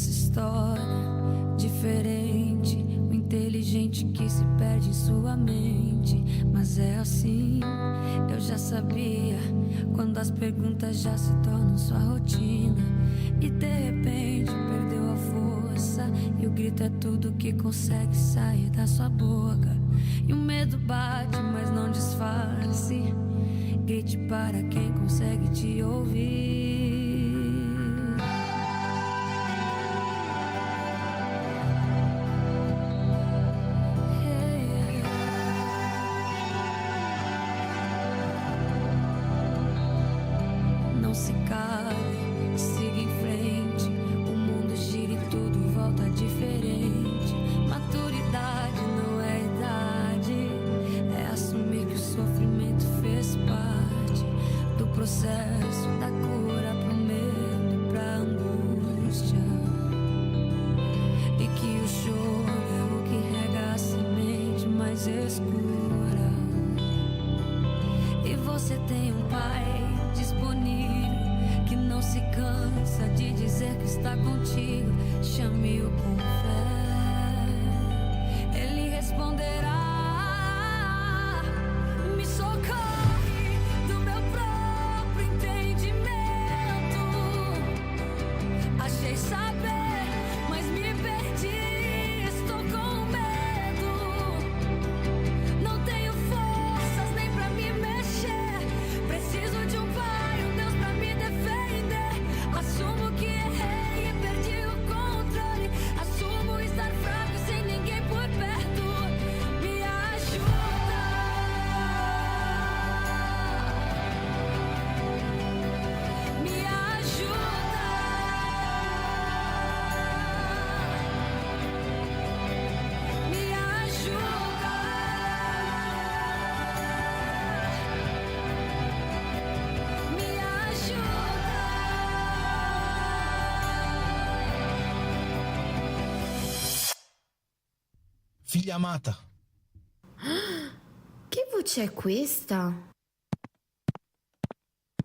essa história diferente, o inteligente que se perde em sua mente. Mas é assim, eu já sabia, quando as perguntas já se tornam sua rotina. E de repente perdeu a força, e o grito é tudo que consegue sair da sua boca. E o medo bate, mas não disfarce, grite para quem consegue te ouvir. Não se cale, siga em frente, o mundo gira e tudo volta diferente. Maturidade não é idade, é assumir que o sofrimento fez parte do processo da cura pro medo e pra angústia. E que o choro é o que rega a semente mais escura. E você tem um pai disponível que não se cansa de dizer que está contigo. Chame-o com fé, ele responderá. Me socorre do meu próprio entendimento. Achei saber, mas me perdi, estou com medo. Não tenho forças nem pra me mexer, preciso de um pai, um Deus pra me defender. Assumo que errei e perdi o controle, assumo estar fraco sem ninguém por perto. Me ajuda, me ajuda, me ajuda, me ajuda. Figlia amata, Che voce è questa?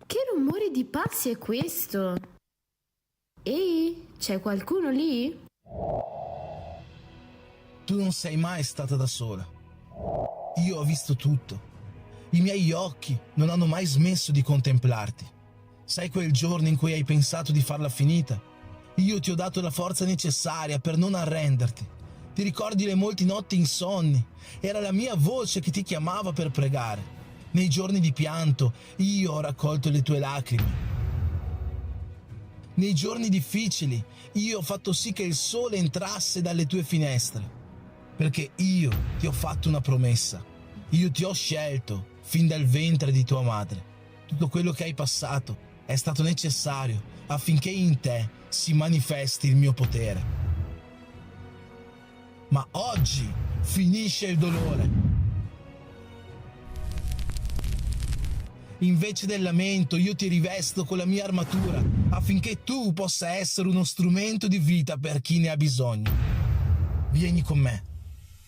Che rumore di passi è questo? Ehi, c'è qualcuno lì? tu non sei mai stata da sola. Io ho visto tutto. I miei occhi non hanno mai smesso di contemplarti. Sai quel giorno in cui hai pensato di farla finita? Io ti ho dato la forza necessaria per non arrenderti. Ti ricordi le molte notti insonni? Era la mia voce che ti chiamava per pregare. Nei giorni di pianto io ho raccolto le tue lacrime. Nei giorni difficili io ho fatto sì che il sole entrasse dalle tue finestre. Perché io ti ho fatto una promessa. Io ti ho scelto fin dal ventre di tua madre. Tutto quello che hai passato è stato necessario affinché in te si manifesti il mio potere. Ma oggi finisce il dolore. Invece del lamento io ti rivesto con la mia armatura affinché tu possa essere uno strumento di vita per chi ne ha bisogno. Vieni con me.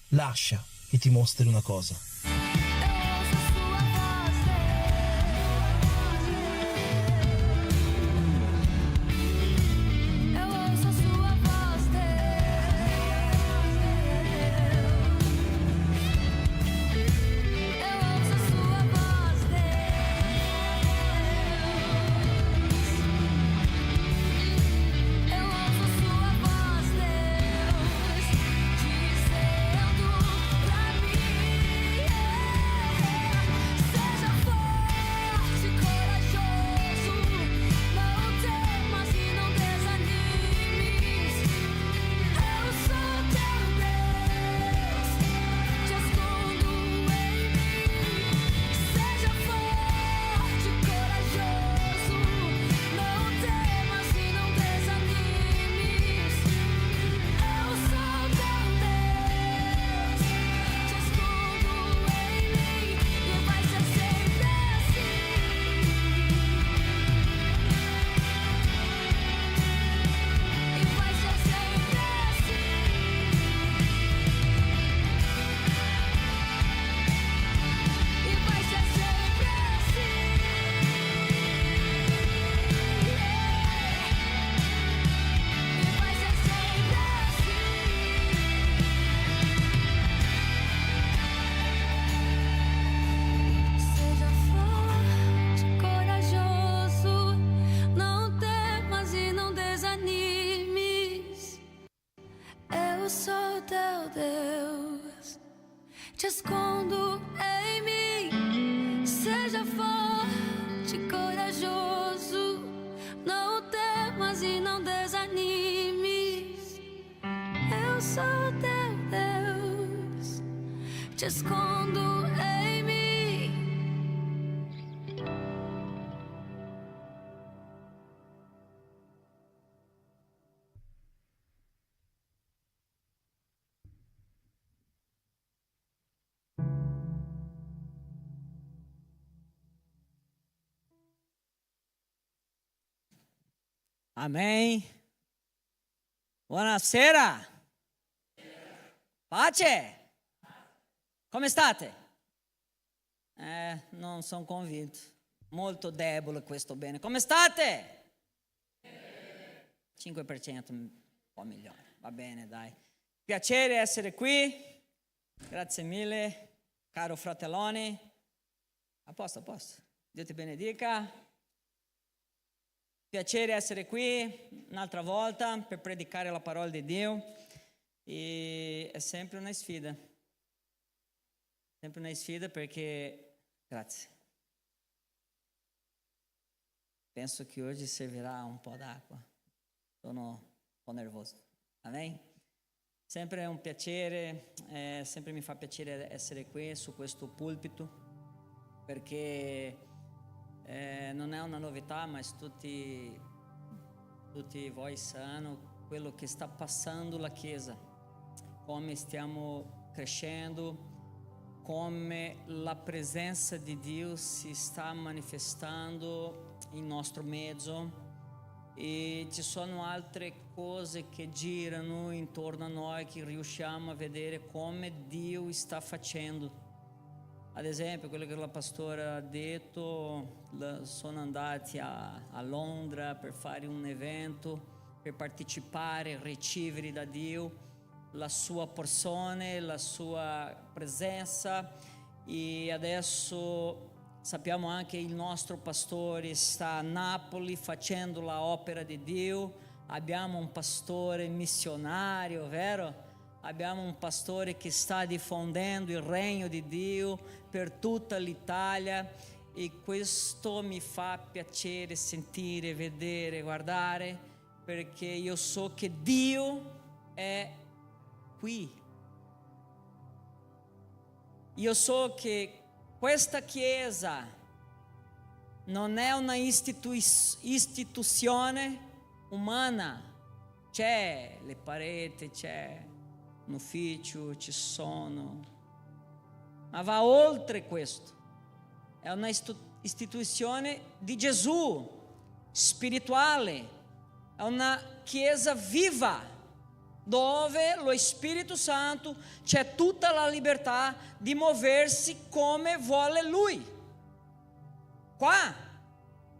Lascia che ti mostri una cosa. te escondo em mim. Seja forte, corajoso, não temas e não desanimes. Eu sou teu Deus, te escondo em mim. Amém. Buonasera. Pace. Come state? Non sono convinto. Molto debole questo bene. Come state? 5%, un po' migliore. Va bene, dai. Piacere essere qui. Grazie mille, caro fratellone. A posto. Dio ti benedica. Piacere essere qui un'altra volta per predicare la parola di Dio, e è sempre una sfida perché, grazie, penso che oggi servirà un po' d'acqua, sono un po' nervoso, amen? Sempre è un piacere, sempre mi fa piacere essere qui su questo pulpito, perché non è una novità, ma tutti voi sanno quello che sta passando la Chiesa, come stiamo crescendo, come la presenza di Dio si sta manifestando in nostro mezzo, e ci sono altre cose che girano intorno a noi che riusciamo a vedere come Dio sta facendo. Ad esempio, quello che la pastora ha detto, sono andati a Londra per fare un evento, per partecipare, ricevere da Dio la sua porzione, la sua presenza, e adesso sappiamo anche che il nostro pastore sta a Napoli facendo l'opera di Dio. Abbiamo un pastore missionario, vero? Abbiamo un pastore che sta diffondendo il regno di Dio per tutta l'Italia, e questo mi fa piacere sentire, vedere, guardare, perché io so che Dio è qui. Io so che questa Chiesa non è una istituzione umana, c'è le pareti, c'è un ufficio, ci sono, ma va oltre questo. È una istituzione di Gesù, spirituale, è una Chiesa viva, dove lo Spirito Santo c'è tutta la libertà di muoversi come vuole Lui. Qua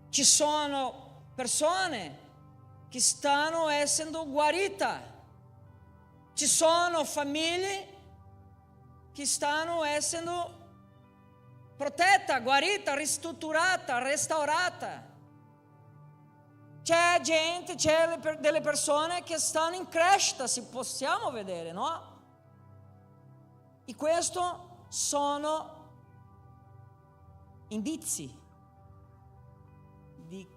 ci sono persone che stanno essendo guarite, ci sono famiglie che stanno essendo protetta, guarita, ristrutturata, restaurata. C'è gente, c'è delle persone che stanno in crescita, se possiamo vedere, no? E questo sono indizi di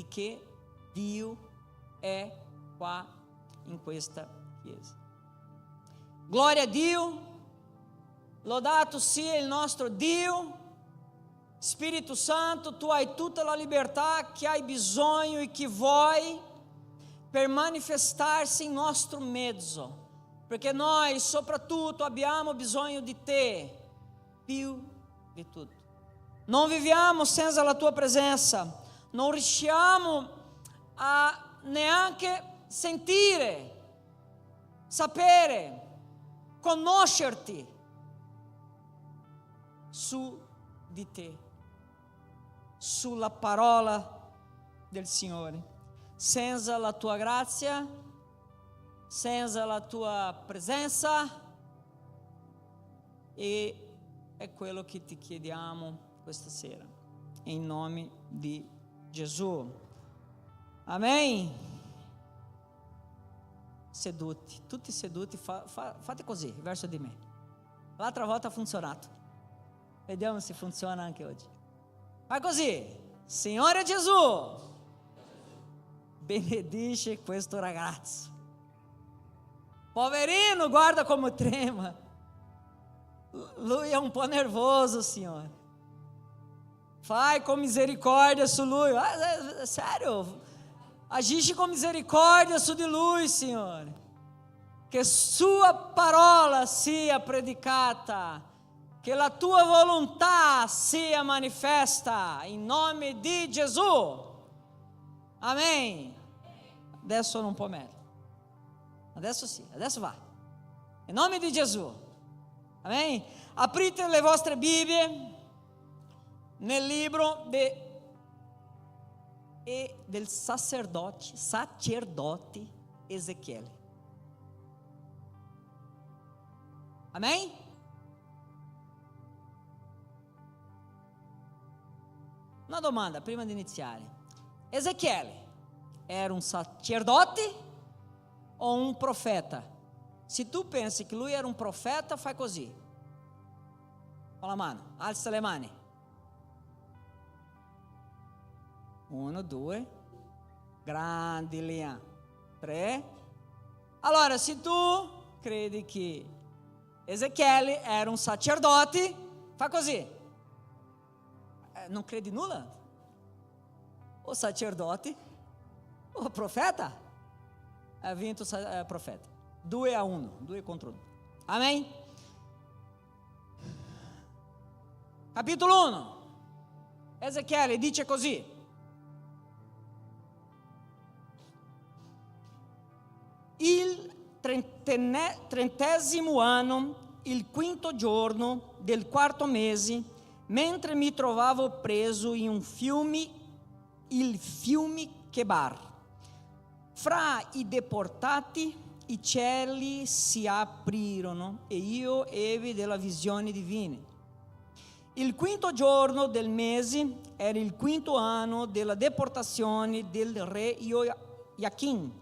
che Dio è qua in questa Chiesa. Glória a Dio. Lodato sia il nostro Dio. Spirito Santo, tu hai tutta la libertà che hai bisogno e che vuoi per manifestarsi in nostro mezzo, perché noi soprattutto abbiamo bisogno di te più di tutto. Non viviamo senza la tua presenza, non riusciamo a neanche sentire, sapere, conoscerti su di te, sulla parola del Signore. Senza la tua grazia, senza la tua presenza, e è quello che ti chiediamo questa sera, in nome di Gesù. Amen. Seduti, tutti seduti, fate così verso di me. L'altra volta ha funzionato. Vediamo se funziona anche oggi. Fai così. Signore Gesù, benedice questo ragazzo. Poverino, guarda come trema. Lui è un po' nervoso, Signore. Fai com misericórdia su lui. Sério, agisce com misericórdia su di lui, Signore. Che sua parola sia predicata, che la tua volontà sia manifesta, in nome di Gesù. Amém. Adesso non può meglio. Adesso sì, adesso va. In nome di Gesù. Amém? Aprite le vostre Bibbie nel libro del sacerdote Ezechiele. Amém? Una domanda prima di iniziare. Ezechiele era un sacerdote o un profeta? Se tu pensi che lui era un profeta, fai così. Con la mano, alza le mani. 1, 2, grandi Lian. 3. Allora, se tu credi che Ezechiele era un sacerdote, fai così. Non credi nulla? O sacerdote o profeta? Ha vinto il profeta. 2-1, 2 contro 1. Amém? Capitolo 1. Ezechiele dice così: il 30° anno, il 5° giorno del 4° mese, mentre mi trovavo preso in un fiume, il fiume Chebar, fra i deportati, i cieli si aprirono e io ebbi della visione divina. Il 5° giorno del mese era il 5° anno della deportazione del re Joachim.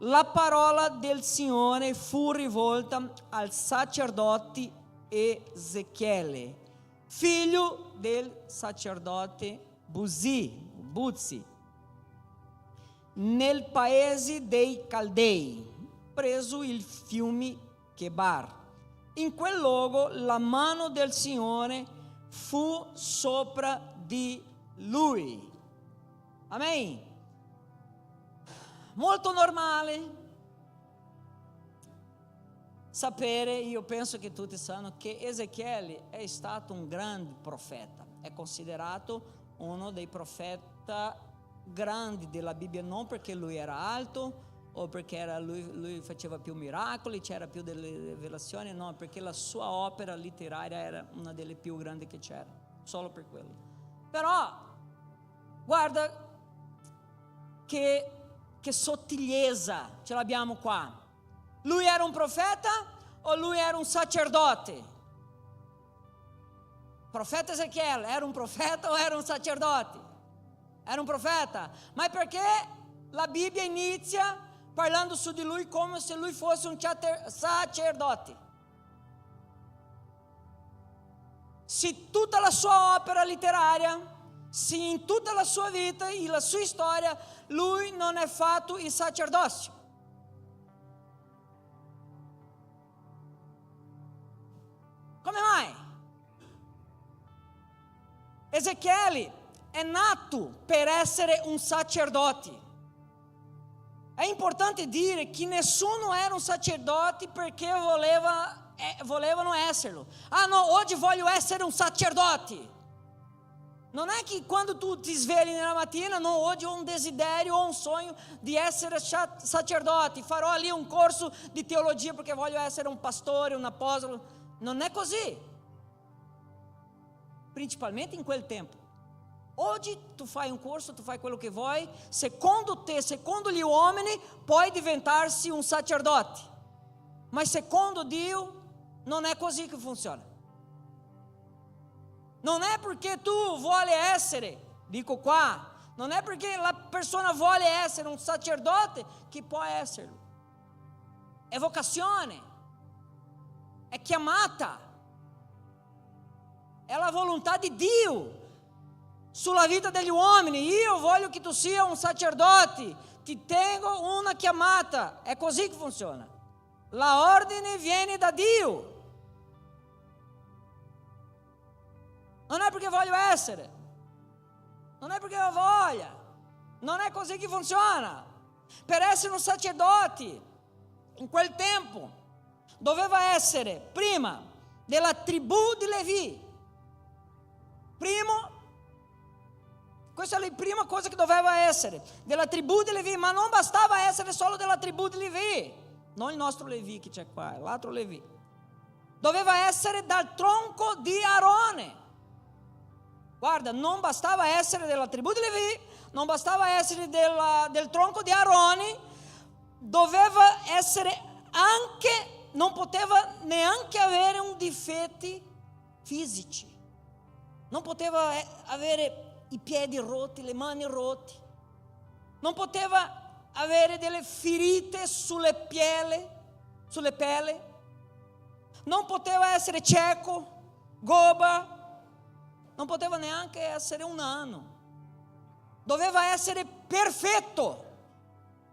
La parola del Signore fu rivolta al sacerdote Ezechiele, figlio del sacerdote Buzzi, nel paese dei Caldei, preso il fiume Chebar. In quel luogo la mano del Signore fu sopra di lui. Amém? Molto normale sapere, io penso che tutti sanno, che Ezechiele è stato un grande profeta, è considerato uno dei profeti grandi della Bibbia, non perché lui era alto o perché lui faceva più miracoli, c'era più delle rivelazioni, no, perché la sua opera letteraria era una delle più grandi che c'era, solo per quello. Però guarda che sottigliezza ce l'abbiamo qua. Lui era un profeta o lui era un sacerdote? Profeta Ezechiele era un profeta o era un sacerdote? Era un profeta. Ma perché la Bibbia inizia parlando su di lui come se lui fosse un sacerdote? Se tutta la sua opera letteraria, se in tutta la sua vita e la sua storia lui non è fatto il sacerdozio. Come mai? Ezechiele è nato per essere un sacerdote. È importante dire che nessuno era un sacerdote perché volevano esserlo. Ah no, oggi voglio essere un sacerdote. Non è che quando tu ti svegli nella mattina, no, oggi ho un desiderio o un sogno di essere sacerdote, farò lì un corso di teologia perché voglio essere un pastore, un apostolo. Non è così. Principalmente in quel tempo. Oggi tu fai un corso, tu fai quello che vuoi, secondo te, secondo gli uomini, puoi diventarsi un sacerdote. Ma secondo Dio non è così che funziona. Non è perché tu vuoi essere, dico qua, non è perché la persona vuole essere un sacerdote che può esserlo. È vocazione, è chiamata. è la volontà di Dio sulla vita degli uomini. Io voglio che tu sia un sacerdote, ti tengo una chiamata. È così che funziona. La ordine viene da Dio. Non è perché voglio essere, non è perché io voglia, non è così che funziona. Per essere un sacerdote, in quel tempo, doveva essere prima della tribù di Levi. Questa è la prima cosa che doveva essere, della tribù di Levi, ma non bastava essere solo della tribù di Levi, non il nostro Levi che c'è qua, è l'altro Levi. Doveva essere dal tronco di Aarone. Guarda, non bastava essere della tribù di Levi, non bastava essere del tronco di Aarone, doveva essere anche, non poteva neanche avere un difetti fisici, non poteva avere i piedi rotti, le mani rotte, non poteva avere delle ferite sulle pelle, non poteva essere cieco, gobba, non poteva neanche essere un nano, doveva essere perfetto.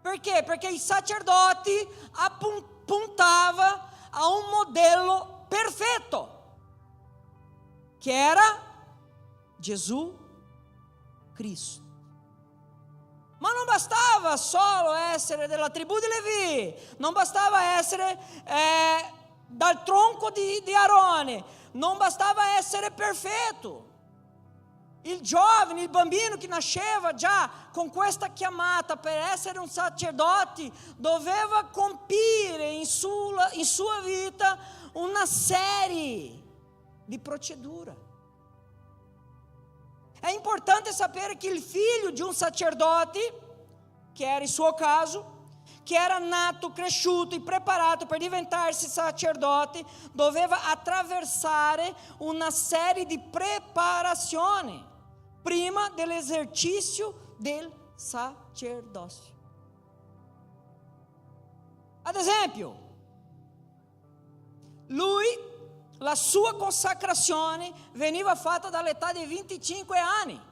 Perché? Perché i sacerdoti puntava a un modello perfetto, che era Gesù Cristo. Ma non bastava solo essere della tribù di Levi, non bastava essere dal tronco di Aarone, non bastava essere perfetto. Il giovane, il bambino che nasceva già con questa chiamata per essere un sacerdote, doveva compiere in sua vita una serie di procedure. È importante sapere che il figlio di un sacerdote, che era il suo caso, che era nato, cresciuto e preparato per diventarsi sacerdote, doveva attraversare una serie di preparazioni prima dell'esercizio del sacerdozio. Ad esempio, la sua consacrazione veniva fatta dall'età di 25 anni.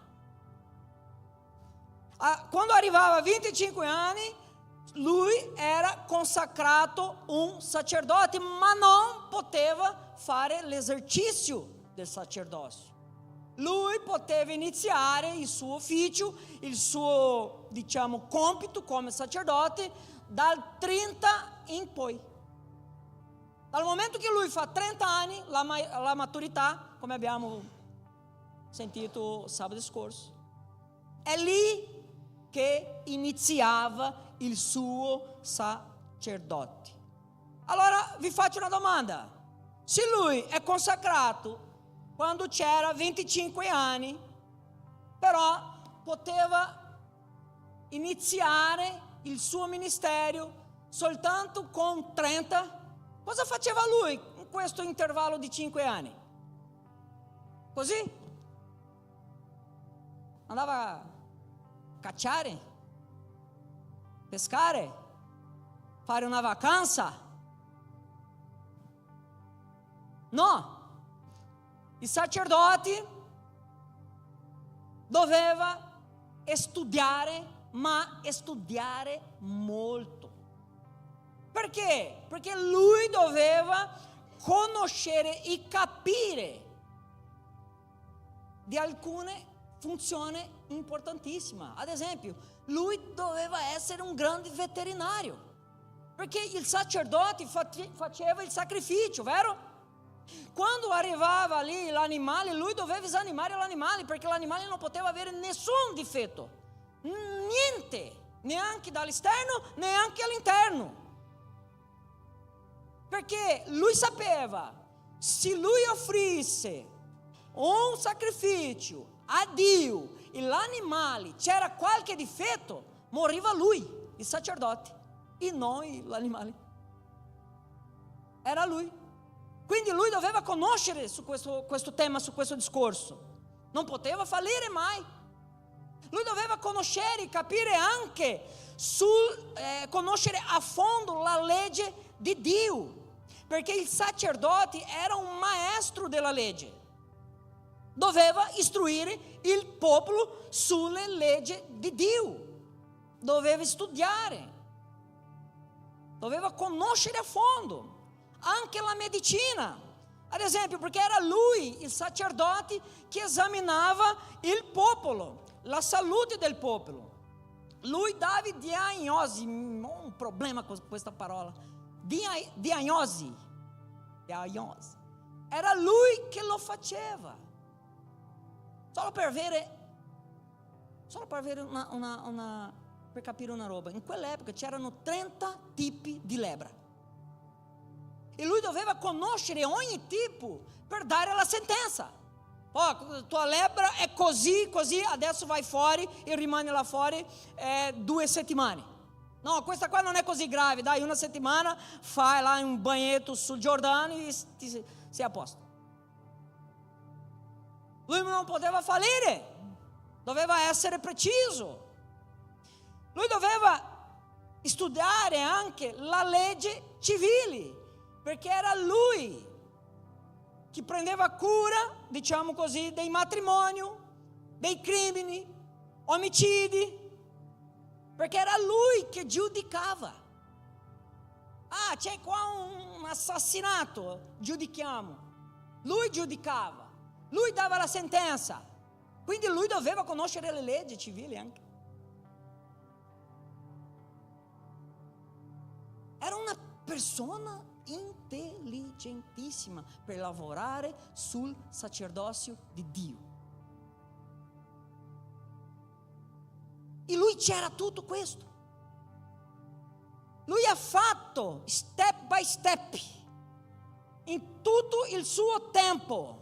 Quando arrivava a 25 anni, lui era consacrato un sacerdote, ma non poteva fare l'esercizio del sacerdozio. Lui poteva iniziare il suo ufficio, il suo, compito come sacerdote dal 30 in poi. Dal momento che lui fa 30 anni, la maturità, come abbiamo sentito sabato scorso, è lì che iniziava il suo sacerdote. Allora vi faccio una domanda: se lui è consacrato quando c'era 25 anni, però poteva iniziare il suo ministero soltanto con 30, cosa faceva lui in questo intervallo di 5 anni? Così? Andava a cacciare, pescare, fare una vacanza? No. Il sacerdote doveva studiare, ma studiare molto. Perché? Perché lui doveva conoscere e capire di alcune funzioni importantissime. Ad esempio, lui doveva essere un grande veterinario, perché il sacerdote faceva il sacrificio, vero? Quando arrivava lì l'animale, lui doveva esaminare l'animale, perché l'animale non poteva avere nessun difetto, niente, neanche dall'esterno, neanche all'interno, perché lui sapeva, se lui offrisse un sacrificio a Dio e l'animale c'era qualche difetto, moriva lui, il sacerdote, e non l'animale. Era lui. Quindi lui doveva conoscere su questo tema, su questo discorso. Non poteva fallire mai. Lui doveva conoscere e capire anche, conoscere a fondo la legge di Dio, perché il sacerdote era un maestro della legge. doveva istruire il popolo sulle leggi di Dio, doveva studiare, doveva conoscere a fondo anche la medicina, ad esempio, perché era lui, il sacerdote, che esaminava il popolo, la salute del popolo. Lui dava diagnosi, ho un problema con questa parola, diagnosi, era lui che lo faceva, solo per capire una roba. In quell'epoca c'erano 30 tipi di lebbra e lui doveva conoscere ogni tipo per dare la sentenza. Tua lebbra è così, adesso vai fuori e rimani là fuori 2 settimane. No, questa qua non è così grave, dai, 1 settimana, fai là un bagnetto sul Giordano e sei a posto. Lui non poteva fallire, doveva essere preciso. Lui doveva studiare anche la legge civile, perché era lui che prendeva cura, diciamo così, dei matrimoni, dei crimini, omicidi, perché era lui che giudicava. C'è qua un assassinato, giudichiamo. Lui giudicava, lui dava la sentenza, quindi lui doveva conoscere le leggi civili anche. Era una persona intelligentissima per lavorare sul sacerdozio di Dio. E lui c'era tutto questo. Lui ha fatto step by step, in tutto il suo tempo.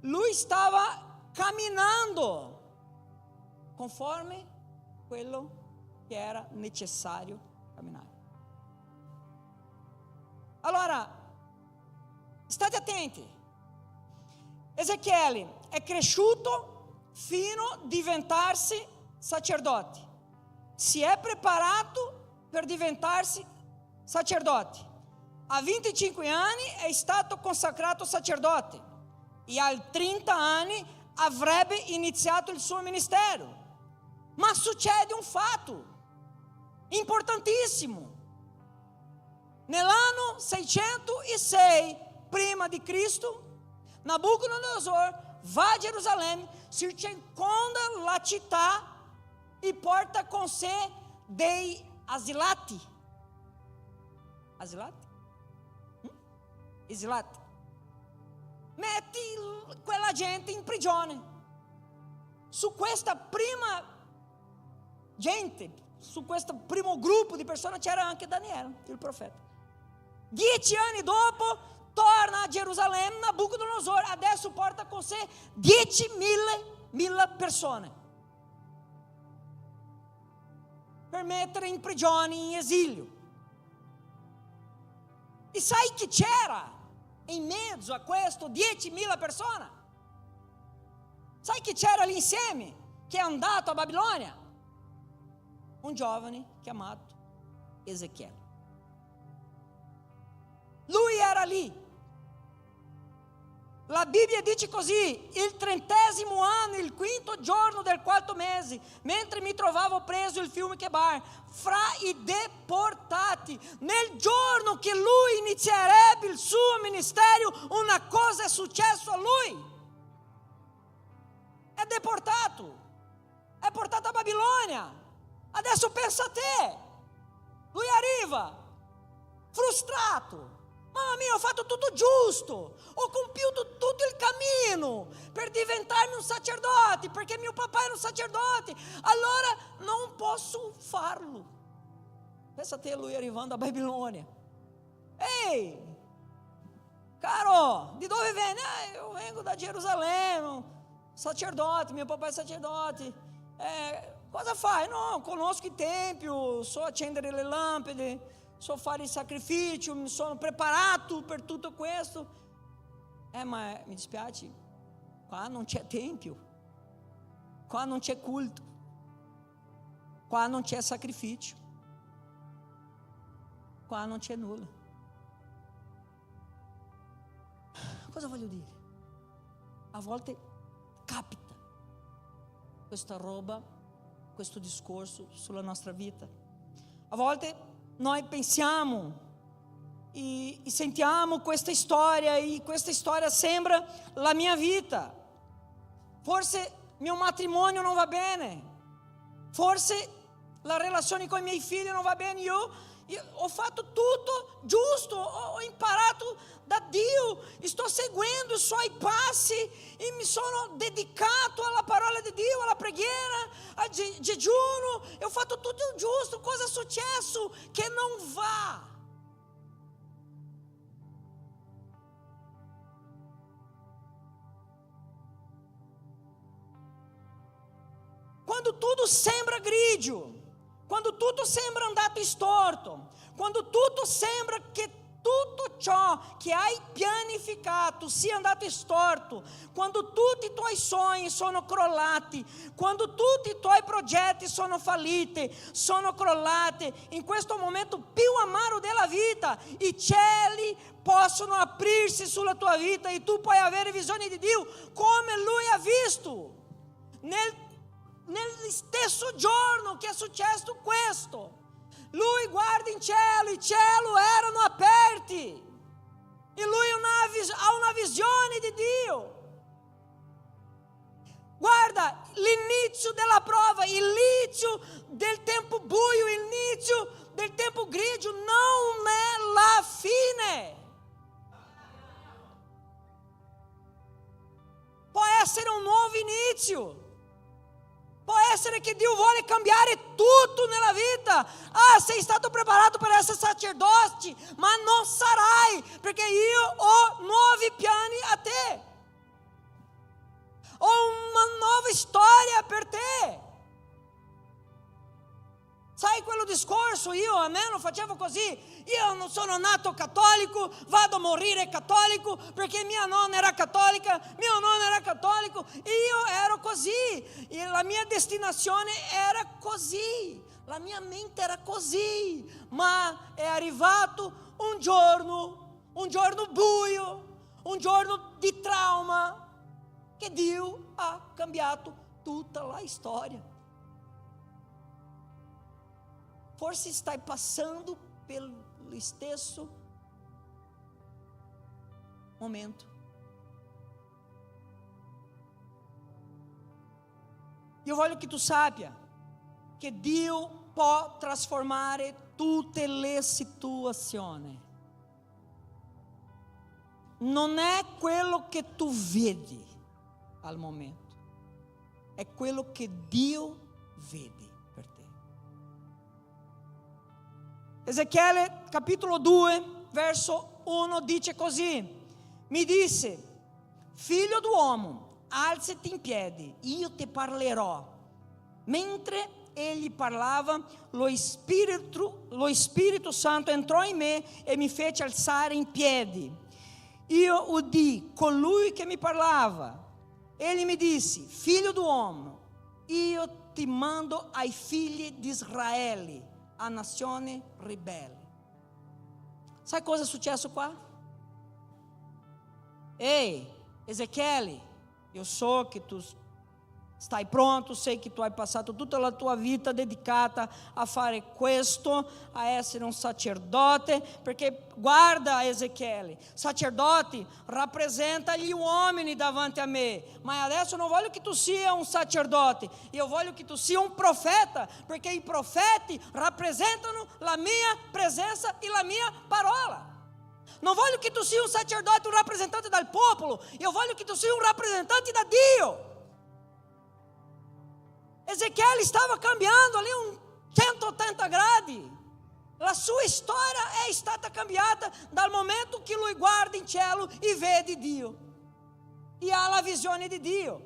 Lui stava camminando conforme quello che era necessario camminare. Allora, state attenti. Ezechiele è cresciuto fino a diventarsi sacerdote. Si è preparato per diventarsi sacerdote. A 25 anni è stato consacrato sacerdote e a 30 anni avrebbe iniziato il suo ministero. Ma succede un fatto importantissimo. Nell'anno 606 prima di Cristo, Nabucodonosor va a Gerusalemme, circonda la città e porta con sé dei asilati. Asilati? Esilati. Mette quella gente in prigione. Su questa prima gente, su questo primo gruppo di persone c'era anche Daniele, il profeta. 10 anni dopo torna a Gerusalemme Nabucodonosor, adesso porta con sé 10.000 persone per mettere in prigione, in esilio. E sai chi c'era in mezzo a questo 10.000 persone? Sai chi c'era lì insieme, che è andato a Babilonia? Un giovane chiamato Ezechiele. Lui era lì. La Bibbia dice così: il 30° anno, il 5° giorno del 4° mese, mentre mi trovavo preso il fiume Chebar, fra i deportati, nel giorno che lui inizierebbe il suo ministero, una cosa è successo a lui. È deportato, è portato a Babilonia. Adesso pensa a te. Lui arriva frustrato. Mamma mia, ho fatto tutto giusto, ho compiuto tutto il cammino per diventarmi un sacerdote, perché mio papà era un sacerdote, allora non posso farlo. Pensa a te, lui arrivando a Babilônia. Ehi, caro, di dove vieni? Eu vengo da Gerusalemme, sacerdote, mio papà è sacerdote. Cosa fai? No, conosco il tempio, so accendere le lampade, so fare il sacrificio, mi sono preparato per tutto questo. Ma mi dispiace, qua non c'è tempio, qua non c'è culto, qua non c'è sacrificio, qua non c'è nulla. Cosa voglio dire? A volte capita questa roba, questo discorso sulla nostra vita. A volte noi pensiamo e sentiamo questa storia, e questa storia sembra la mia vita. Forse mio matrimonio non va bene, forse la relazione con i miei figli non va bene. Io ho fatto tutto giusto, ho imparato da Dio, sto seguendo i suoi passi e mi sono dedicato alla parola di Dio, alla preghiera, al digiuno, e ho fatto tutto giusto. Cosa è successo che non va? Quando tudo sembra grigio, quando tutto sembra andato storto, quando tutto sembra che tutto ciò che hai pianificato sia andato storto, quando tutti i tuoi sogni sono crollati, quando tutti i tuoi progetti sono falliti, sono crollati, in questo momento più amaro della vita, i cieli possono aprirsi sulla tua vita e tu puoi avere visioni di Dio come Lui ha visto nel stesso giorno che è successo questo. Lui guarda in cielo, i cieli erano aperti e Lui ha una visione di Dio. Guarda, l'inizio della prova, l'inizio del tempo buio, l'inizio del tempo grigio non è la fine. Può essere un nuovo inizio. Può essere che Dio vuole cambiare tutto nella vita. Sei stato preparato per essere sacerdote, ma non sarai, perché io ho nuovi piani a te. Ho una nuova storia per te. Sai quello discorso? A me non facevo così. Io non sono nato cattolico, vado a morire cattolico perché mia nonna era cattolica, mio nonno era cattolico e io ero così. E la mia destinazione era così, la mia mente era così. Ma è arrivato un giorno buio, un giorno di trauma, che Dio ha cambiato tutta la storia. Forse stai passando pelo stesso momento. Io voglio che tu sappia che Dio può trasformare tutte le situazioni. Non è quello che tu vedi al momento, è quello che Dio vede. Ezechiele capitolo 2 verso 1 dice così: mi disse, figlio d'uomo, alzati in piedi, io ti parlerò. Mentre egli parlava, lo Spirito Santo entrò in me e mi fece alzare in piedi. Io udì colui che mi parlava. Egli mi disse, figlio d'uomo, io ti mando ai figli di Israele, a nazione ribelle. Sai cosa è successo qua? Ehi, Ezechiele, io so che tu stai pronto, sei che tu hai passato tutta la tua vita dedicata a fare questo, a essere un sacerdote, perché guarda Ezechiele, sacerdote rappresenta gli uomini davanti a me, ma adesso non voglio che tu sia un sacerdote, io voglio che tu sia un profeta, perché i profeti rappresentano la mia presenza e la mia parola. Non voglio che tu sia un sacerdote, un rappresentante del popolo, io voglio che tu sia un rappresentante da Dio. Ezechiele stava cambiando ali 180 gradi. La sua storia è stata cambiata dal momento che lui guarda in cielo e vede Dio e ha la visione di Dio.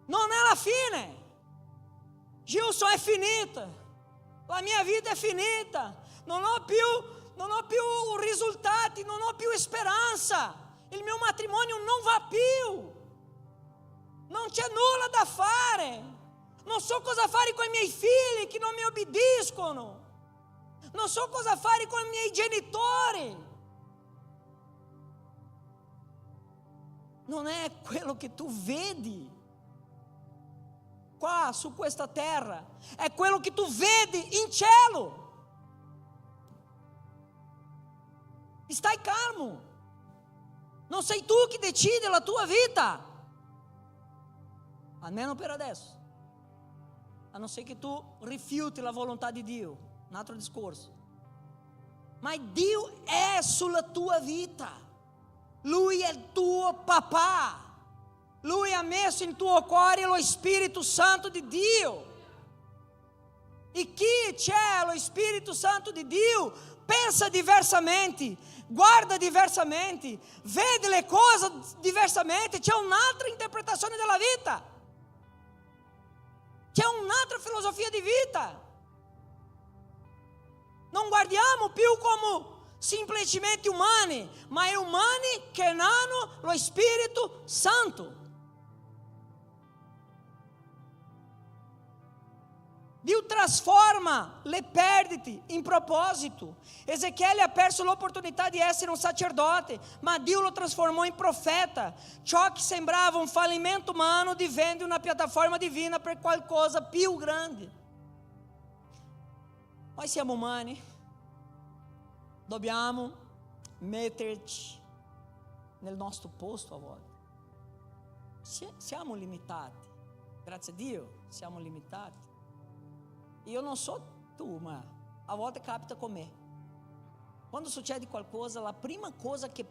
Non è la fine. Gilson è finita, la mia vita è finita, non ho più risultati, non ho più speranza, il mio matrimonio non va più. Non c'è nulla da fare, non so cosa fare con i miei figli che non mi obbediscono, non so cosa fare con i miei genitori. non è quello che tu vedi qua su questa terra, è quello che tu vedi in cielo. Stai calmo, non sei tu che decidi la tua vita, almeno per adesso, a non ser che tu rifiuti la volontà di Dio, un altro discorso. Ma Dio è sulla tua vita, Lui è il tuo papà, Lui ha messo in tuo cuore lo Spirito Santo di Dio. E chi c'è lo Spirito Santo di Dio pensa diversamente, guarda diversamente, vede le cose diversamente, c'è un'altra interpretazione della vita, c'è un'altra filosofia di vita. Non guardiamo più come semplicemente umani, ma è umani che hanno lo Spirito Santo. Dio trasforma le perdite in proposito. Ezechiele ha perso l'opportunità di essere un sacerdote, ma Dio lo trasformò in profeta. Ciò che sembrava un fallimento umano diventa una piattaforma divina per qualcosa più grande. Noi siamo umani, dobbiamo metterci nel nostro posto a volte. Siamo limitati, grazie a Dio siamo limitati. Io non so tu, ma a volte capita con me. Quando succede qualcosa, la prima cosa che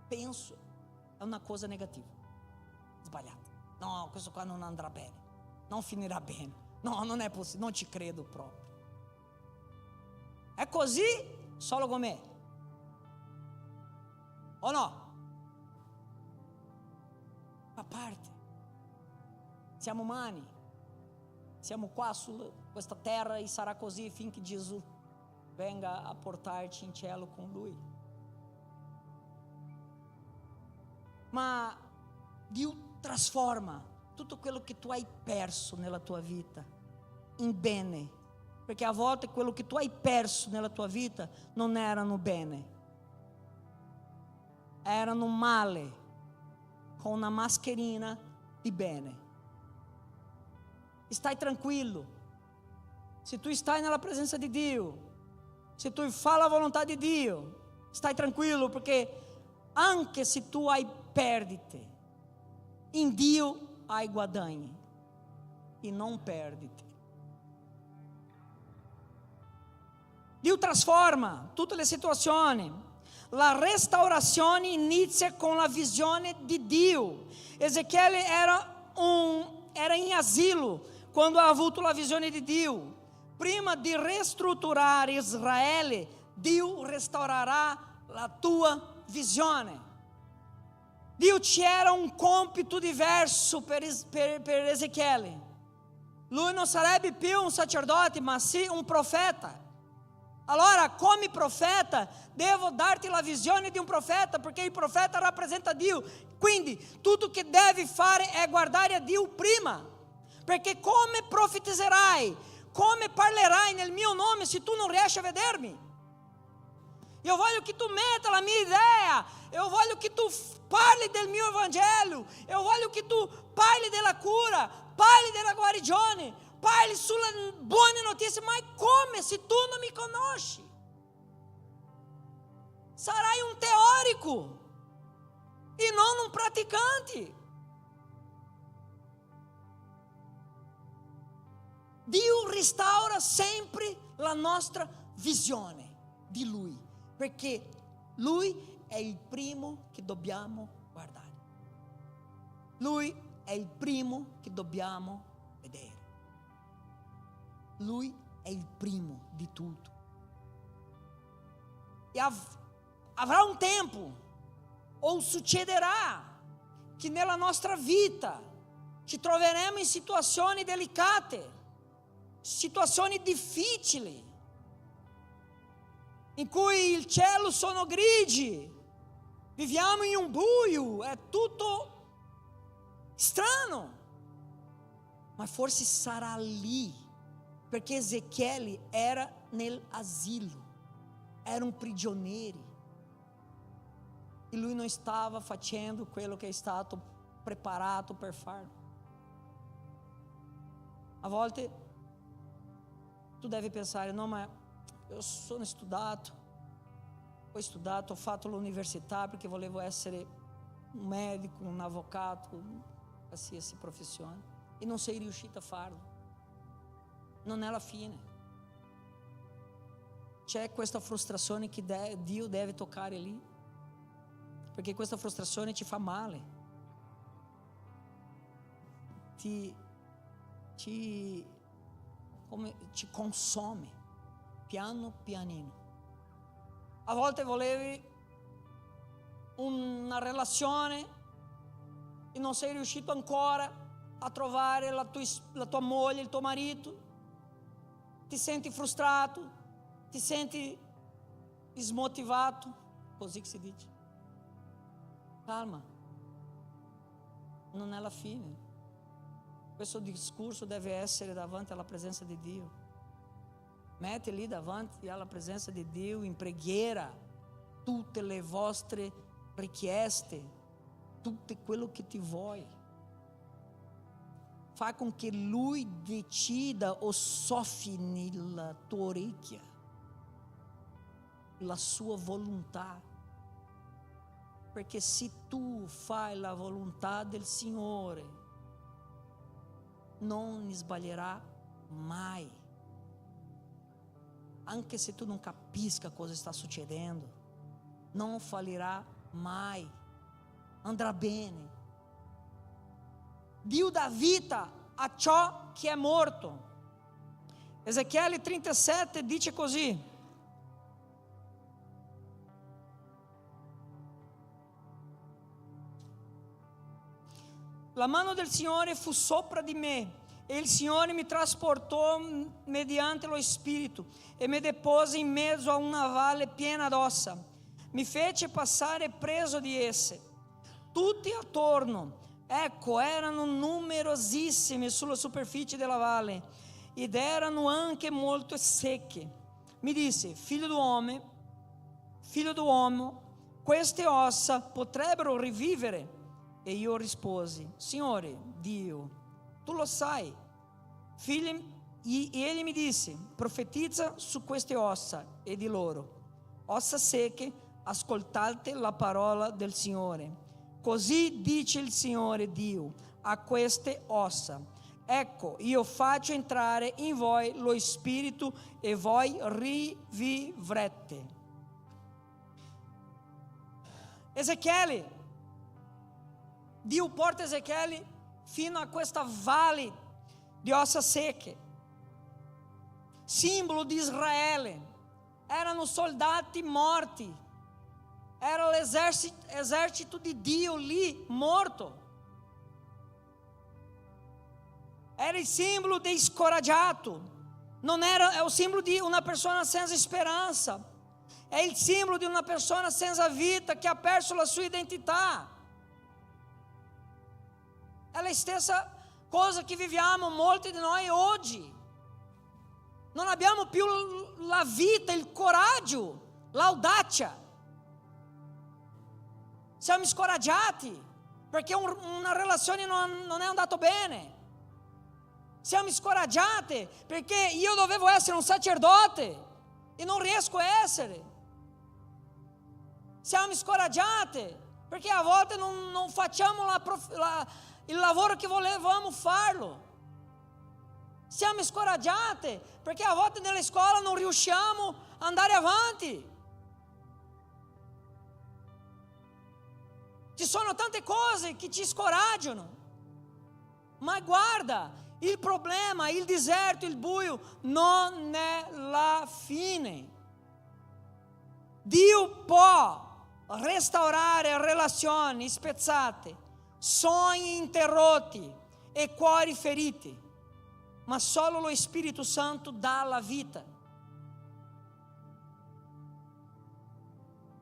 penso è una cosa negativa, sbagliata. No, questo qua non andrà bene, non finirà bene. No, non è possibile, non ci credo proprio. È così solo con me, o no? A parte, siamo umani, siamo qua su questa terra e sarà così finché Gesù venga a portarci in cielo con Lui. Ma Dio trasforma tutto quello che tu hai perso nella tua vita in bene, perché a volte quello che tu hai perso nella tua vita non erano bene, erano male con una mascherina di bene. Stai tranquillo, se tu stai nella presenza di Dio, se tu fai la volontà di Dio, stai tranquillo, perché anche se tu hai perdite, in Dio hai guadagni e non perdite. Dio trasforma tutte le situazioni. La restaurazione inizia con la visione di Dio. Ezechiele era in asilo quando ha avuto la visione di Dio. Prima di ristrutturare Israele, Dio restaurarà la tua visione. Dio c'era un compito diverso per Ezechiele. Lui non sarebbe più un sacerdote, ma sì un profeta. Allora, come profeta, devo darti la visione di un profeta, perché il profeta rappresenta Dio. Quindi, tutto che devi fare è guardare a Dio prima, perché come profetizzerai, come parlerai nel mio nome se tu non riesci a vedermi? Io voglio che tu metta la mia idea, io voglio che tu parli del mio Evangelho, io voglio che tu parli della cura, parli della guarigione, parli sulle buone notizie, ma come se tu non mi conosci? Sarai un teorico e non un praticante. Dio restaura sempre la nostra visione di Lui, perché Lui è il primo che dobbiamo guardare. Lui è il primo che dobbiamo vedere. Lui è il primo di tutto. E avrà un tempo, ou succederà, che nella nostra vita ci troveremo in situazioni delicate, situazioni difficili, in cui il cielo sono grigi, viviamo in un buio, è tutto strano, ma forse sarà lì, perché Ezechiele era nell'asilo, era un prigioniero, e lui non stava facendo quello che è stato preparato per farlo. A volte tu devi pensare: no, ma eu sono studato, ho fatto l'università perché volevo essere un medico, un avvocato, qualsiasi professione, e non sei riuscito a farlo. Non è la fine. C'è questa frustrazione che Dio deve toccare lì, perché questa frustrazione ci fa male, ti consome piano pianino. A volte volevi una relazione e non sei riuscito ancora a trovare la tua moglie, il tuo marito, ti senti frustrato, ti senti smotivato, così che si dice. Calma, non è la fine. Questo discorso deve essere davanti alla presenza di Dio. Mette lì davanti alla presenza di Dio in preghiera tutte le vostre richieste, tutto quello che ti vuoi. Fa con che Lui decida o soffi nella tua orecchia la sua volontà. Perché se tu fai la volontà del Signore, non sbaglierà mai. Anche se tu non capisca cosa sta succedendo, non fallirà mai. Andrà bene. Dio dà vita a ciò che è morto. Ezechiele 37 dice così: la mano del Signore fu sopra di me, e il Signore mi trasportò mediante lo Spirito e mi depose in mezzo a una valle piena d'ossa. Mi fece passare preso di esse. Tutti attorno, ecco, erano numerosissimi sulla superficie della valle, ed erano anche molto secche. Mi disse: figlio d'uomo, queste ossa potrebbero rivivere? E io risposi: Signore Dio, tu lo sai. E egli mi disse: profetizza su queste ossa e di loro: ossa secche, ascoltate la parola del Signore. Così dice il Signore Dio a queste ossa: ecco, io faccio entrare in voi lo spirito e voi rivivrete. Ezechiele, Dio porta Ezechiele fino a questa valle di ossa secche, simbolo di Israele. Erano soldati morti, era l'esercito di Dio lì morto. Era il simbolo di scoraggiato, non era, è il simbolo di una persona senza speranza, è il simbolo di una persona senza vita che ha perso la sua identità. È la stessa cosa che viviamo molti di noi oggi. Non abbiamo più la vita, il coraggio, l'audacia. Siamo scoraggiati perché una relazione non è andata bene. Siamo scoraggiati perché io dovevo essere un sacerdote e non riesco a essere. Siamo scoraggiati perché a volte non facciamo il lavoro che volevamo farlo. Siamo scoraggiati perché a volte nella scuola non riusciamo ad andare avanti. Ci sono tante cose che ci scoraggiano, ma guarda, il problema, il deserto, il buio non è la fine. Dio può restaurare relazioni spezzate, sogni interrotti e cuori feriti, ma solo lo Spirito Santo dà la vita.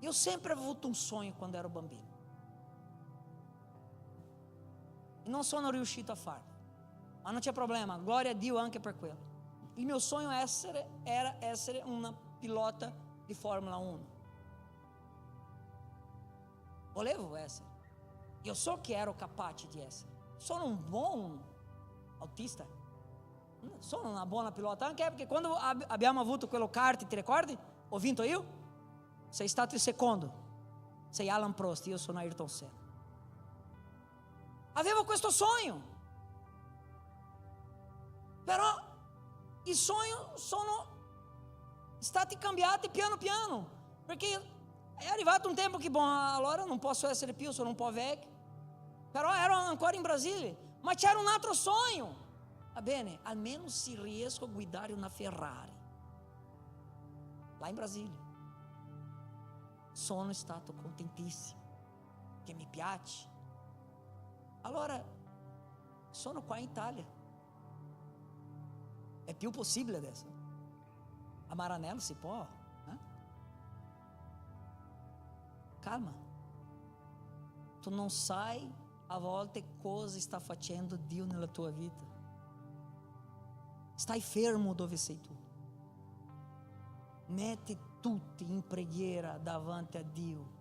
Io ho sempre avuto un sogno quando ero bambino e non sono riuscito a farlo, ma non c'è problema, gloria a Dio anche per quello. Il mio sogno era essere una pilota di Formula 1. volevo essere. Io so che ero capace di essere. Sono un buon autista. Sono una buona pilota, anche perché quando abbiamo avuto quello kart, ti ricordi? Ho vinto io? Sei stato il secondo. Sei Alan Prost, io sono Ayrton Senna. Avevo questo sogno. Però i sogni sono stati cambiati piano piano, perché è arrivato un tempo che, allora non posso essere più, sono un po' vecchio, però ero ancora in Brasile, ma c'era un altro sogno. Va bene, almeno se riesco a guidare una Ferrari là in Brasile. Sono stato contentissimo, che mi piace. Allora sono qua in Italia. È più possibile adesso. A Maranello si può. Calma. Tu non sai a volte cosa sta facendo Dio nella tua vita. Stai fermo dove sei tu. Metti tutti in preghiera davanti a Dio,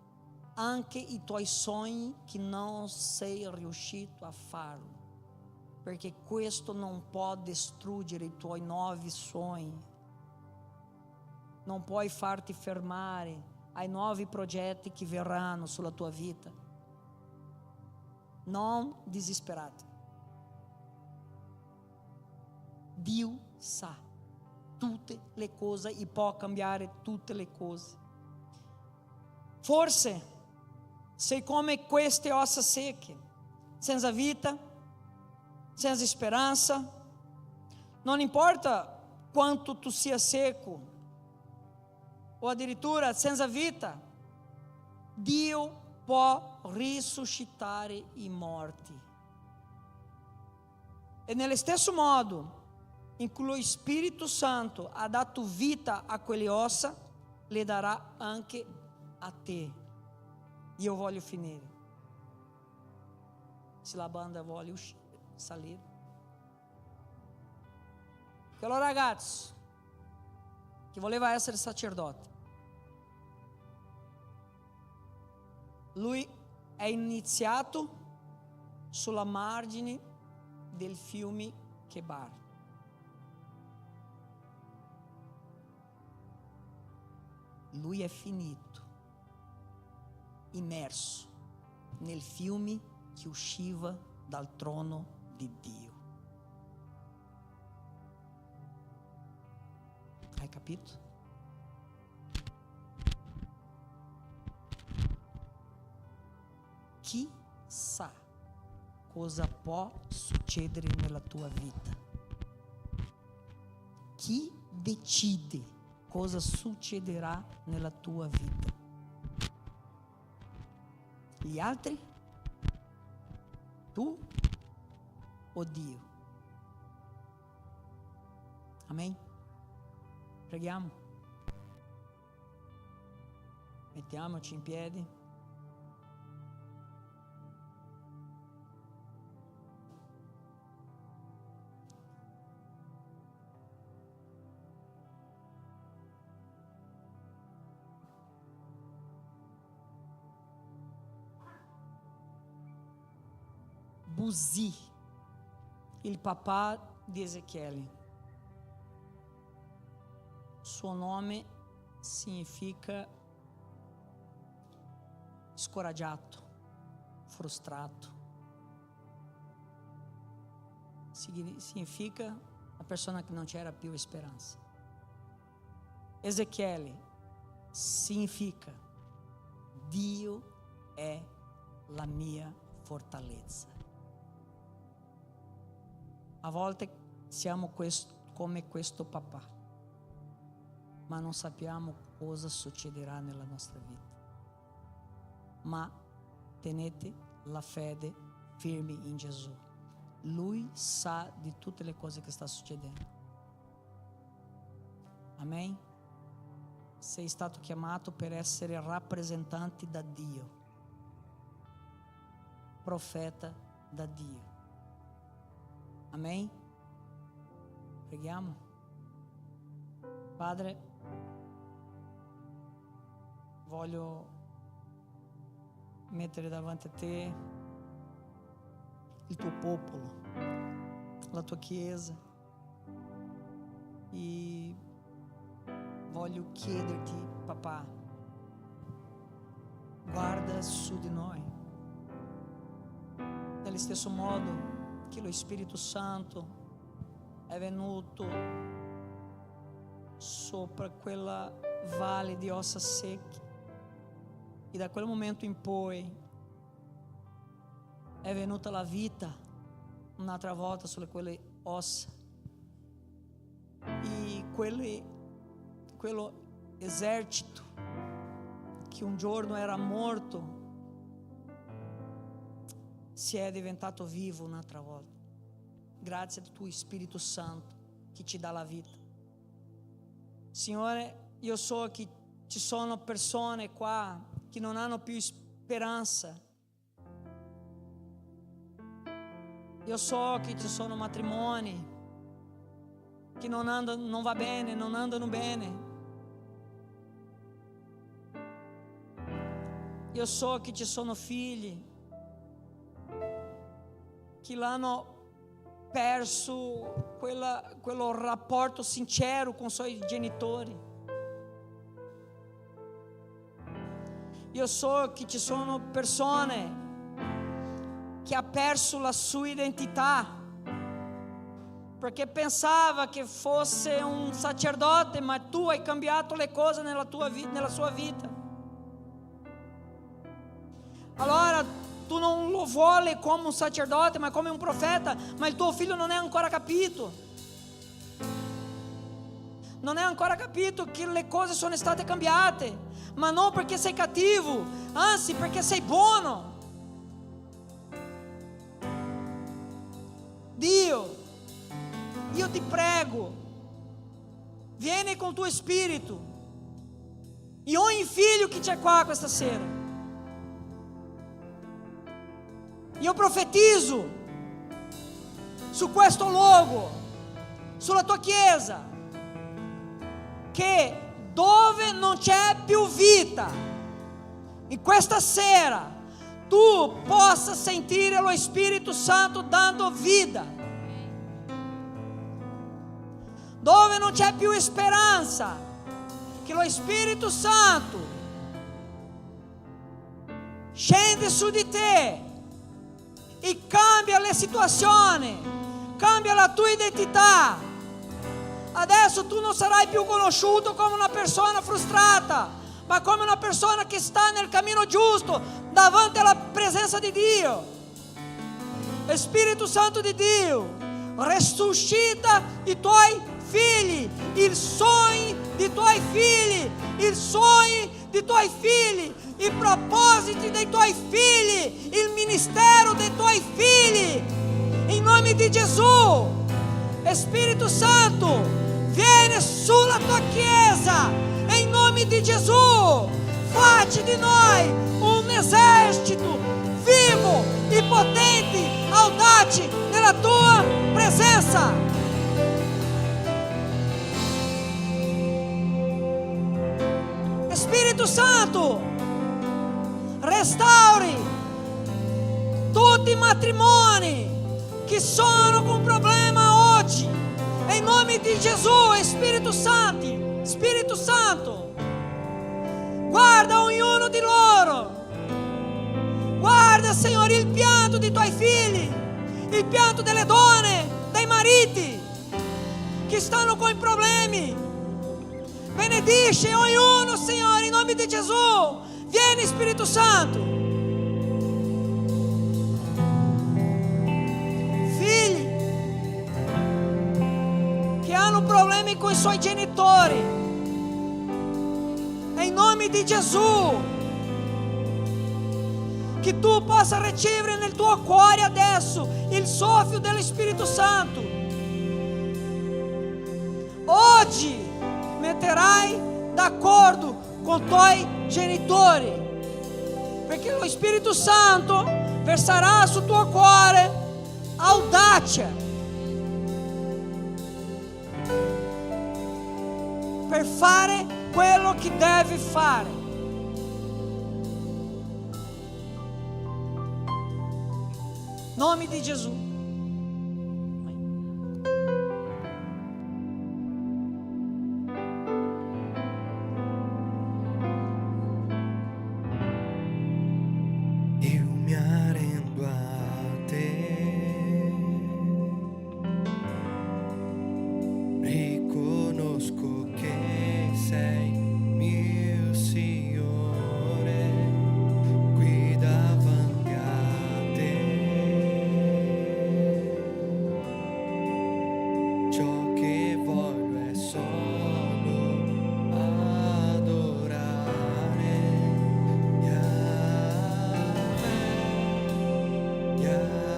anche i tuoi sogni che non sei riuscito a farlo, perché questo non può distruggere i tuoi nuovi sogni, non puoi farti fermare ai nuovi progetti che verranno sulla tua vita. Non desesperate. Dio sa tutte le cose e può cambiare tutte le cose. Forse sei come queste ossa secche, senza vita, senza speranza. Non importa quanto tu sia seco o addirittura senza vita, Dio può risuscitare i morti. E nello stesso modo in cui lo Spirito Santo ha dato vita a quelle ossa, le darà anche a te. Io voglio finire. Se la banda vuole salire. Quello ragazzo che voleva essere sacerdote, lui è iniziato sulla margine del fiume Chebar. Lui è finito immerso nel fiume che usciva dal trono di Dio. Hai capito? Chi sa cosa può succedere nella tua vita? Chi decide cosa succederà nella tua vita? Gli altri? Tu o Dio? Amen? Preghiamo. Mettiamoci in piedi. Buzi, il papà di Ezechiele. Suo nome significa scoraggiato, frustrato. Significa a persona che non c'era più speranza. Ezechiele significa Dio è la mia fortalezza. A volte siamo come questo papà, ma non sappiamo cosa succederà nella nostra vita. Ma tenete la fede firme in Gesù. Lui sa di tutte le cose che sta succedendo. Amen? Sei stato chiamato per essere rappresentante da Dio, profeta da Dio. Amém? Preghiamo. Padre, voglio mettere davanti a te il tuo popolo, la tua chiesa, e voglio chiederti, papà, guarda su di noi, nello stesso modo che lo Spirito Santo è venuto sopra quella valle di ossa secche, e da quel momento in poi è venuta la vita un'altra volta sulle quelle ossa, e quello esercito che un giorno era morto si è diventato vivo un'altra volta, grazie al tuo Spirito Santo che ti dà la vita. Signore, io so che ci sono persone qua che non hanno più speranza. Io so che ci sono matrimoni che non va bene, non andano bene. Io so che ci sono figli che l'hanno perso quello rapporto sincero con i suoi genitori. Io so che ci sono persone che ha perso la sua identità perché pensava che fosse un sacerdote, ma tu hai cambiato le cose nella sua vita. Allora tu non lo vuole come un sacerdote, ma come un profeta, ma il tuo figlio non è ancora capito. Non è ancora capito che le cose sono state cambiate, ma non perché sei cattivo, anzi perché sei buono. Dio, io ti prego, vieni con il tuo spirito e ogni figlio che c'è qua questa sera. Io profetizzo su questo luogo, sulla tua chiesa, che dove non c'è più vita, in questa sera tu possa sentire lo Spirito Santo dando vita. Dove non c'è più speranza, che lo Spirito Santo scende su di te e cambia le situazioni, cambia la tua identità. Adesso tu non sarai più conosciuto come una persona frustrata, ma come una persona che sta nel cammino giusto davanti alla presenza di Dio. Lo Spirito Santo di Dio resuscita i tuoi figli, il sogno dei tuoi figli, il sogno dei tuoi figli, i propositi dei tuoi figli, il ministero dei tuoi figli, in nome di Gesù. Spirito Santo, vieni sulla tua chiesa, e in nome di Gesù facci di noi un esercito vivo e potente, audace nella tua presenza. Spirito Santo, restauri tutti i matrimoni che sono con problema oggi, e in nome di Gesù. Spirito Santo, guarda ognuno di loro, guarda, Signore, il pianto dei tuoi figli, il pianto delle donne, dei mariti che stanno con i problemi. Benedice ognuno, Signore, in nome di Gesù. Vieni, Spirito Santo. Figli che hanno problemi con i suoi genitori, e in nome di Gesù che tu possa ricevere nel tuo cuore adesso il soffio dello Spirito Santo. Oggi metterai d'accordo con i tuoi genitori, perché lo Spirito Santo verserà sul tuo cuore audacia per fare quello che devi fare. Nome di Gesù. Eu me arrendo a te, riconosco che sei mio Signore, qui davanti a te. Ciò che voglio è solo adorare Yahweh,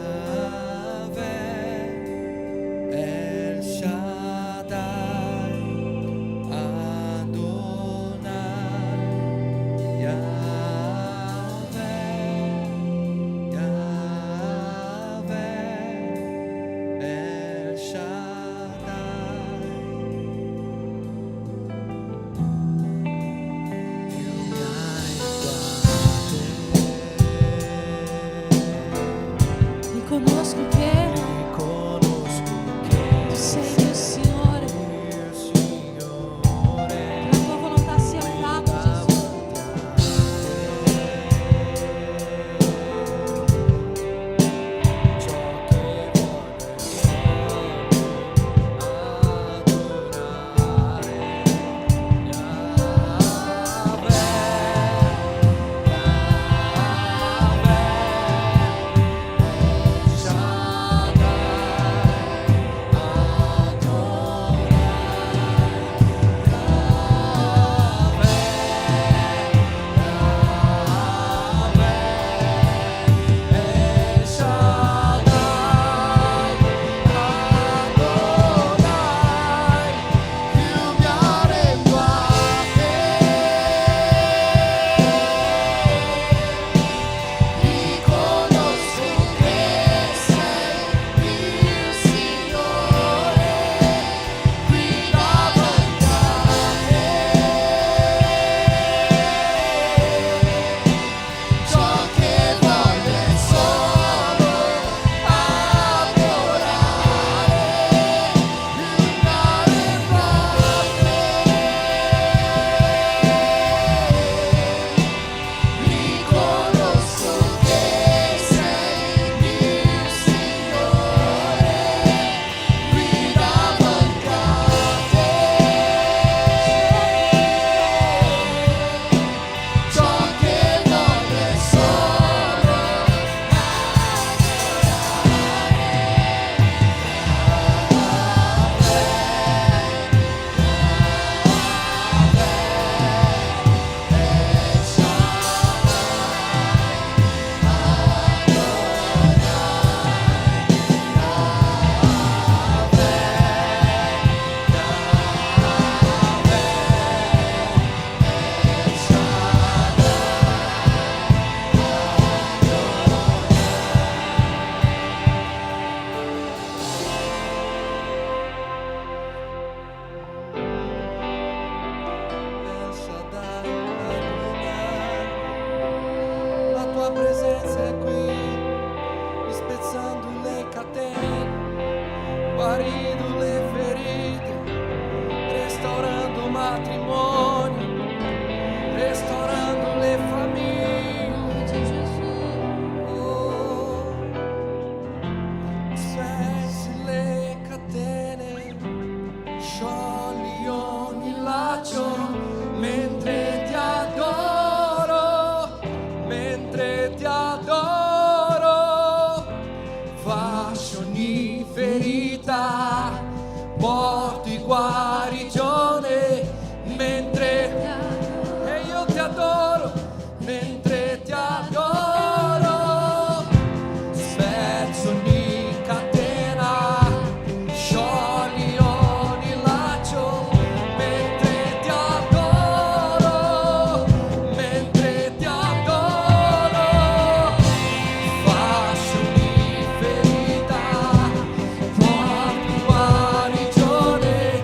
El Shaddai, Adonai, Yahweh, Yahweh, El Shaddai. Io mi arrendo a te. Riconosco che Riconosco tu che sei mio Signore, mio Signore, che la tua volontà sia fatta, Gesù. ciò che voglio è solo adorare guarendo le ferite, restaurando matrimonio, restaurando le famiglie. Oh, spezzi le catene, sciogli ogni laccio, mentre ti adoro, mentre ti adoro, fascio ogni ferita, porti guarigione, mentre e io ti adoro, mentre ti adoro, spezzo ogni catena, sciogli ogni laccio, mentre ti adoro, mentre ti adoro, fascio ogni ferita, porti guarigione,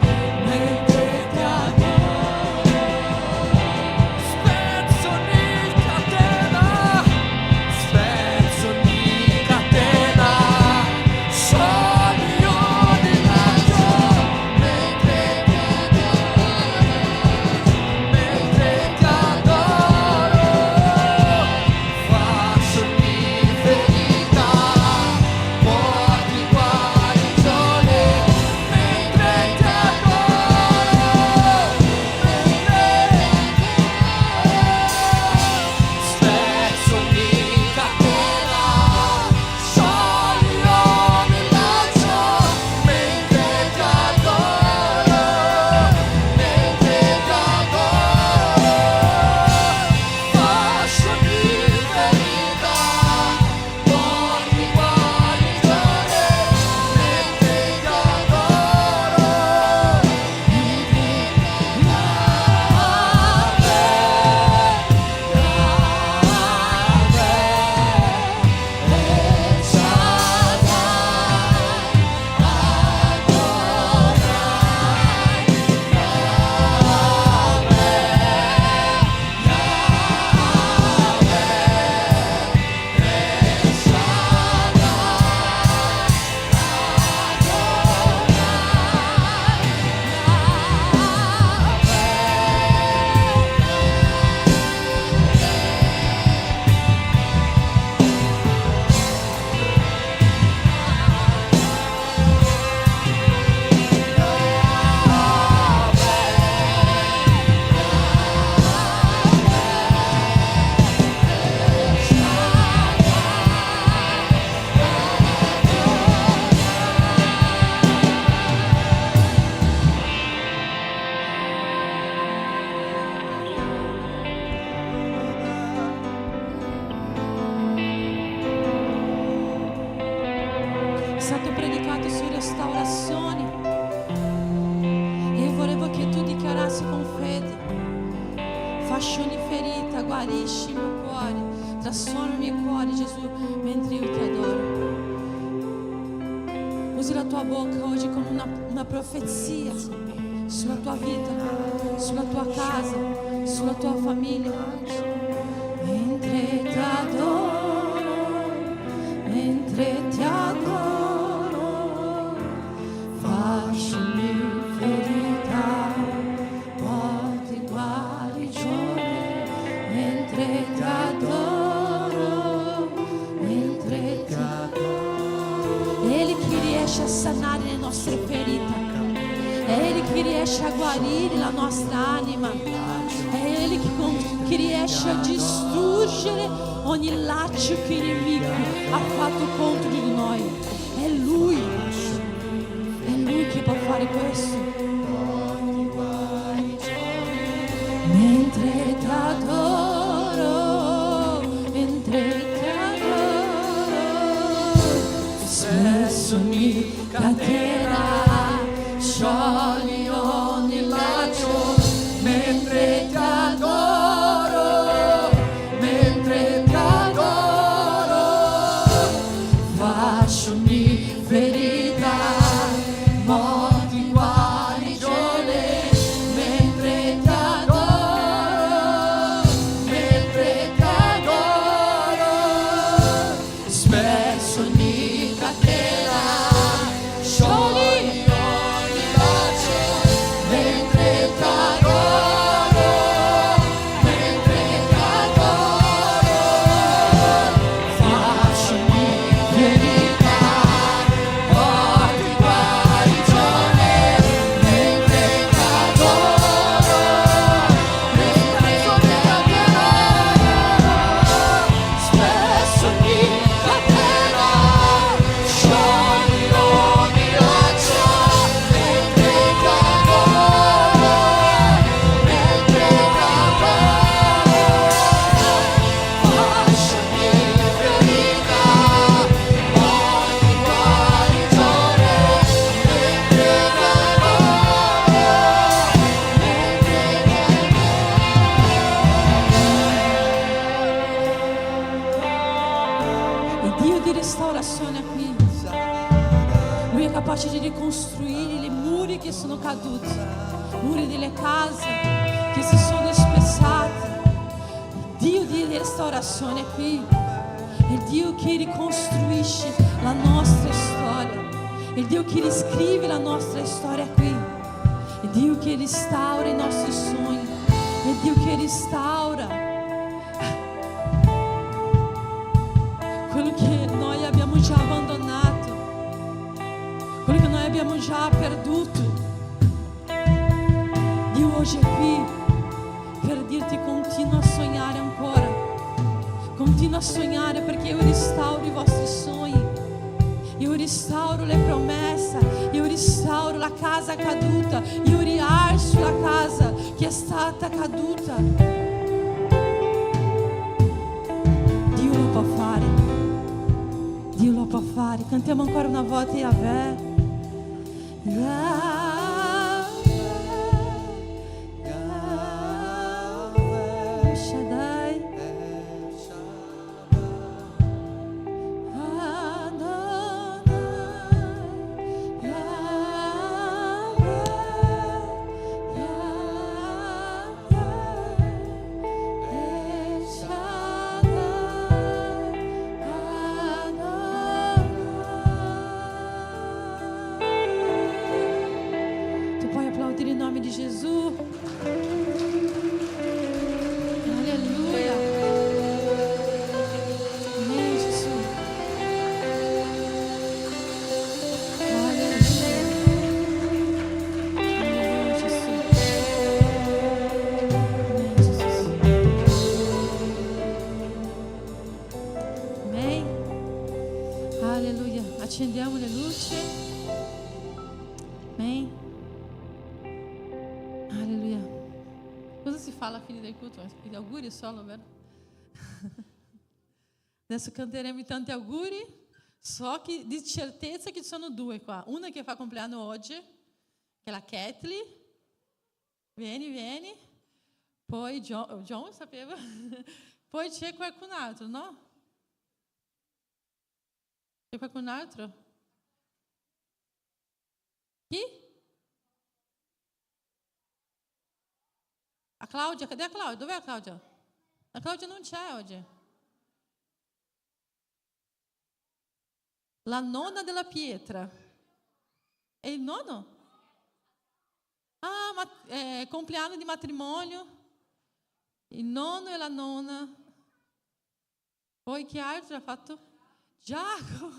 passione ferita, guarisci il mio cuore, trasforma il mio cuore, Gesù, mentre io ti adoro. Usi la tua bocca oggi come una profezia sulla tua vita, sulla tua casa, sulla tua famiglia. Mentre ti adoro, mentre ti adoro, fascimi ferita, porti guarigione. Mentre ti adoro, mentre ti adoro. È Ele che riesce a sanare le nostre ferite. È Ele che riesce a guarire la nostra anima. È Ele che riesce a distruggere ogni laccio che il nemico ha fatto contro di noi. È Lui che può fare questo. Mentre ti adoro, mentre ti adoro, spesso ogni catena sciogli ogni laccio. Mentre ti adoro, mentre ti adoro, faccio ogni ferita, morti guarigione. Mentre ti adoro, mentre ti adoro, spesso ogni catena sciogli ogni laccio. Mentre ti adoro, mentre ti adoro, faccio ogni ferita, porti guarigione. Mentre ti adoro, mentre ti adoro, spesso ogni catena sciogli ogni laccio. Mentre ti adoro, mentre ti adoro, faccio ogni ferita, porti guarigione. Mentre ti adoro, il Dio di restaurazione è qui. Lui è capace di ricostruire i muri che sono caduti, muri delle case che si sono spezzati. Il Dio di restaurazione è qui. È il Dio che ricostruisce la nostra storia. È il Dio che riscrive la nostra storia qui. È il Dio che restaura i nostri sogni. È il Dio che restaura quello che noi abbiamo già abbandonato, quello che noi abbiamo già perduto. Dio oggi è qui per dirti: continua a sognare ancora, continua a sognare, perché io restauro i vostri sogni, io restauro le promesse, io restauro la casa caduta, io rialzo la casa che è stata caduta. Dio lo può fare, Dio lo può fare. Cantiamo ancora una volta Yahweh. Yahweh, Shaddai, Adonai, Yahweh, Yahweh, Shaddai, Adonai. Tu puoi applaudire il nome di Gesù. Alleluia. Amém, Gesù. Alleluia. Alleluia, Gesù. Amém, Jesus. Amém. Alleluia. Accendiamo le luci. Amém. Alleluia. Cosa si fa alla fine del culto? Gli auguri solo, vero? Adesso canteremo tanti auguri, so che di certezza che ci sono due qua. Una che fa compleanno oggi, che è la Kathleen. Vieni. Poi John sapeva. Poi c'è qualcun altro, no? C'è qualcun altro? Chi? A Cláudia, cadê a Cláudia? Dov'è a Cláudia? A Cláudia non c'è oggi. La nonna della Pietra. È il nonno? Ah, compleanno di matrimonio. Il nonno e la nonna. Poi chi altro ha fatto? Giacomo.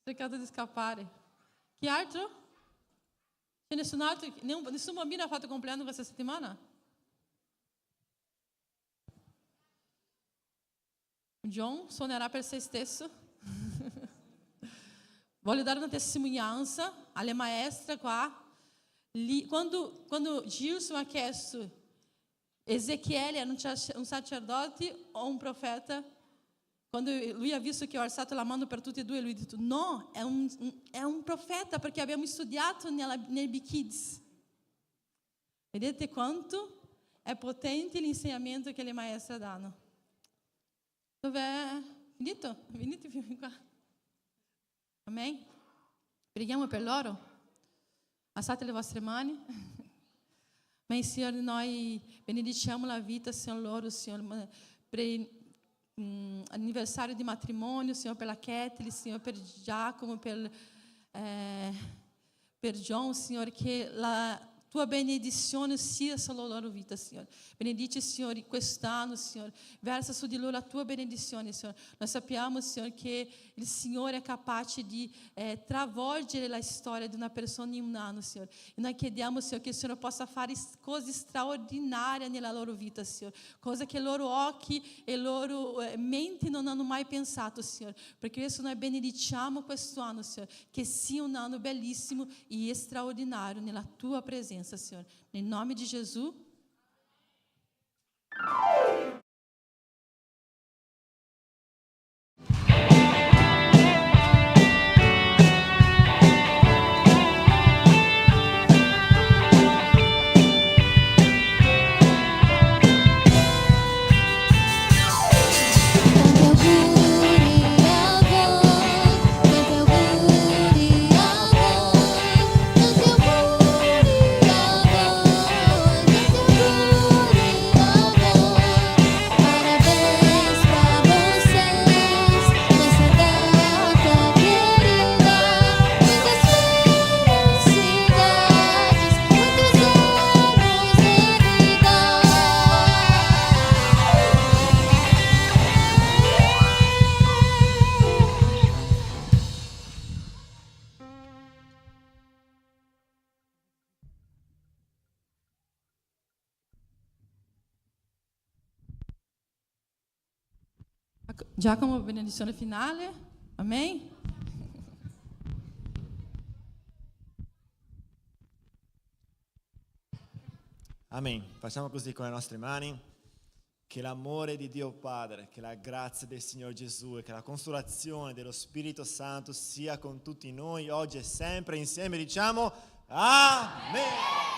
Cercato di scappare. Chi altro? C'è nessun altro? Nessun bambino ha fatto compleanno questa settimana? John suonerà per se stesso. Voglio dare una testimonianza alle maestre qua. Quando Gilson ha chiesto Ezechiele era un sacerdote o un profeta, quando lui ha visto che ho alzato la mano per tutti e due, lui ha detto no, è un profeta perché abbiamo studiato nei Kids. Vedete quanto è potente l'insegnamento che le maestre danno. Dov'è? Finito? Venite più qua. Amen? Preghiamo per loro. Alzate le vostre mani. Mas, Signore, noi benediciamo la vita, Signor, loro, Signor, per anniversario di matrimonio, Signor, per la Kathleen, Signor, per Giacomo, per John, Signor, che la tua benedizione sia sulla loro vita, Signor. Benedice, Signor, quest'anno, Signor. Versa su di loro la tua benedizione, Signor. Noi sappiamo, Signor, che il Signore è capace di travolgere la storia di una persona in un anno, Signor. E noi chiediamo, Signor, che il Signore possa fare cose straordinarie nella loro vita, Signor. Cose che loro occhi e loro menti non hanno mai pensato, Signor. Perché adesso noi benediciamo questo anno, Signor. Che sia un anno bellissimo e straordinario nella tua presenza, Senhor. Em nome de Jesus. Giacomo, benedizione finale. Amen. Amen. Facciamo così con le nostre mani. Che l'amore di Dio Padre, che la grazia del Signore Gesù e che la consolazione dello Spirito Santo sia con tutti noi oggi e sempre insieme. Diciamo Amen.